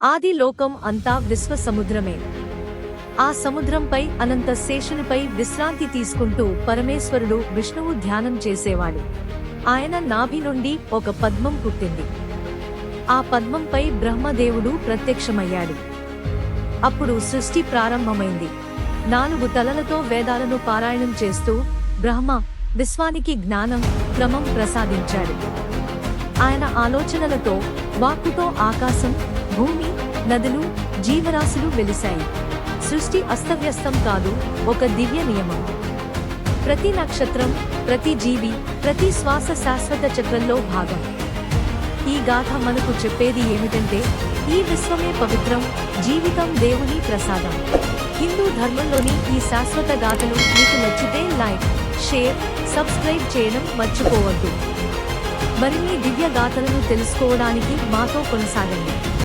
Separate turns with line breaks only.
ఆది లోకం అంతా విశ్వ సముద్రమే. ఆ సముద్రంపై అనంత శేషునిపై విశ్రాంతి తీసుకుంటూ పరమేశ్వరుడు విష్ణువు ధ్యానం చేసేవాడు. ఆయన నాభి నుండి ఒక పద్మం పుట్టింది. ఆ పద్మంపై బ్రహ్మదేవుడు ప్రత్యక్షమయ్యాడు. అప్పుడు సృష్టి ప్రారంభమైంది. 4 తలలతో వేదాలను పారాయణం చేస్తూ బ్రహ్మ విశ్వానికి జ్ఞానం, క్రమం ప్రసాదించాడు. ఆయన ఆలోచనలతో, వాక్కుతో ఆకాశం, భూమి, నదులు, జీవరాశులు వెలిశాయి. సృష్టి అస్తవ్యస్తం కాదు, ఒక దివ్య నియమం. ప్రతి నక్షత్రం, ప్రతి జీవి, ప్రతి శ్వాస శాశ్వత చక్రంలో భాగం. ఈ గాథ మనకు చెప్పేది ఏమిటంటే, ఈ విశ్వమే పవిత్రం, జీవితం దేవుని ప్రసాదం. హిందూ ధర్మంలోని ఈ శాశ్వత గాథలు మీకు నచ్చితే లైక్, షేర్, సబ్స్క్రైబ్ చేయడం మర్చిపోవద్దు. మరిన్ని దివ్య గాథలను తెలుసుకోవడానికి మాతో కొనసాగండి.